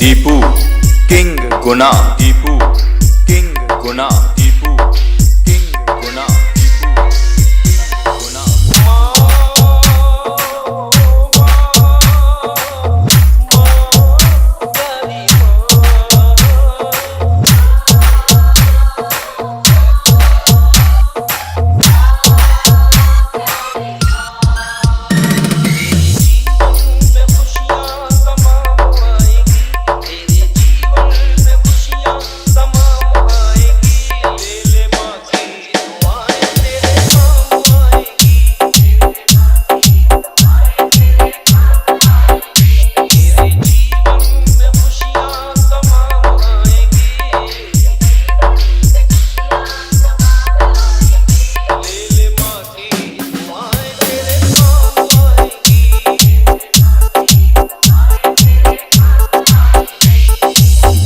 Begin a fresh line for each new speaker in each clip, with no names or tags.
Deepu king गुना, Deepu king गुना, Deepu king गुना, Deepu king गुना।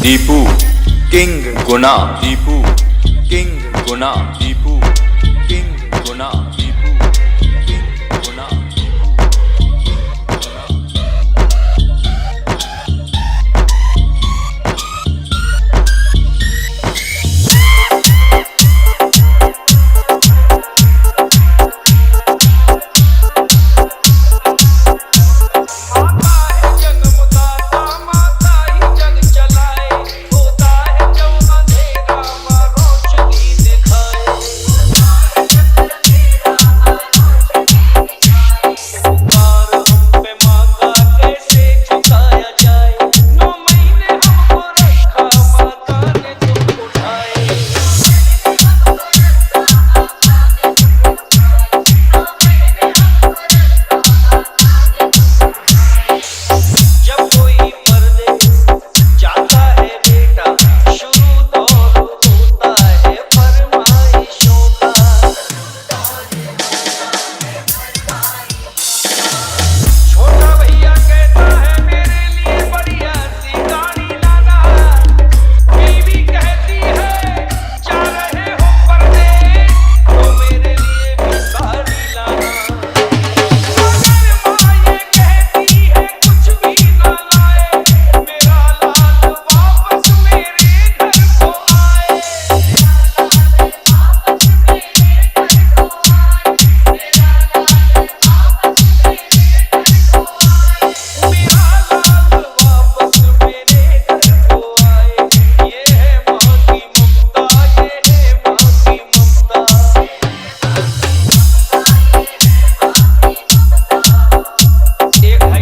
Deepu king गुना, Deepu king गुना, Deepu king गुना, Deepu king गुना।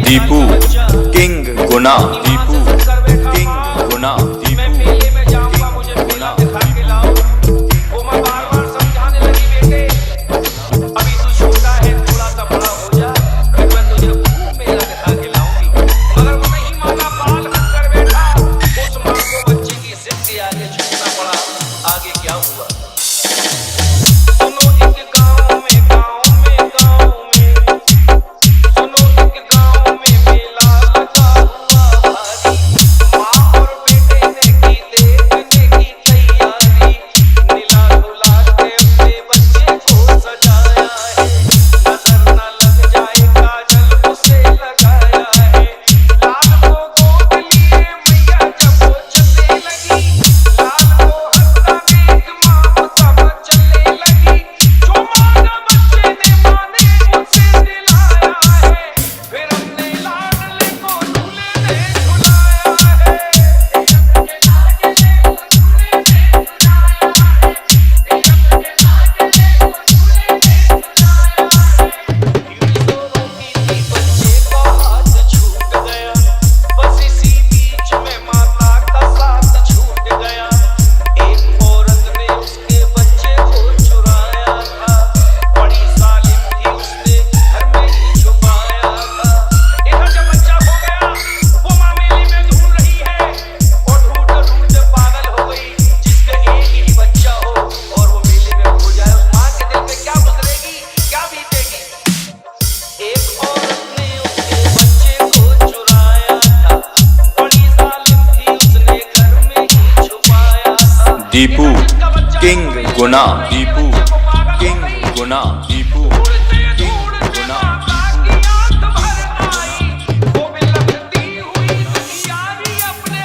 Deepu king गुना, Deepu king गुना, Deepu king गुना।
वो माँ बार बार समझाने लगी, बेटे अभी तू छोटा है, थोड़ा सा बड़ा हो जा, फिर मैं तुझे खूब मेला दिखा के लाऊंगी। मगर वो नहीं माना, बाल हट कर बैठा। उस माँ को बच्चे की जिद के आगे झुकना पड़ा। आगे क्या हुआ सुनो, एक गाँव में सुनो, एक गाँव में मेला लगा हुआ भारी। माँ और बेटे ने की देखने की तैयारी। नीला गुलाल के अपने बच्चे को सजाया है। नजर न लग जाए काजल उसे लगाया है। लाल को गोद लिए मैया जब वो चलने लगी। लाल को हंसता देख ममता चलने लगी। जो माना बच्चे ने माने उसे दिलाया है। फिर अपने लाडले को झूले में झुलाया है। बच्चे का हाथ छूट गया, बस इसी बीच में माता का साथ छूट गया। एक औरत ने उसके बच्चे को चुराया था। बड़ी जालिम थी, उसने घर में ही छुपाया था। इधर जब बच्चा हो गया, वो माँ मेले में ढूंढ रही है और ढूंढ ढूंढ पागल हो गई। जिसका एक ही बच्चा हो और वो मेले में खो जाए, उस माँ के दिल पे क्या गुजरेगी, क्या बीतेगी। एक औरत ने उसके बच्चे को चुराया था। बड़ी जालिम थी, उसने घर में ही छुपाया था।
दीपू किंग गुना, दीपू किंग गुना, दीपू किंग गुना।
की आंख भर आई, वो भी लगती हुई दुनियारी अपने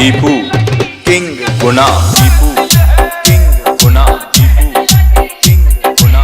दीपू किंग गुना दीपू किंग गुना दीपू किंग गुना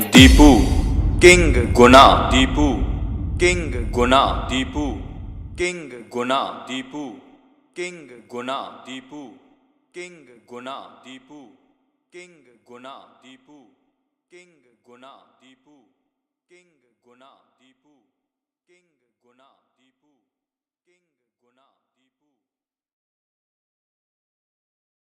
दीपू किंग गुना दीपू किंग गुना दीपू किंग गुना दीपू किंग गुना दीपू किंग गुना दीपू किंग गुना दीपू किंग गुना दीपू किंग गुना दीपू किंग गुना दीपू।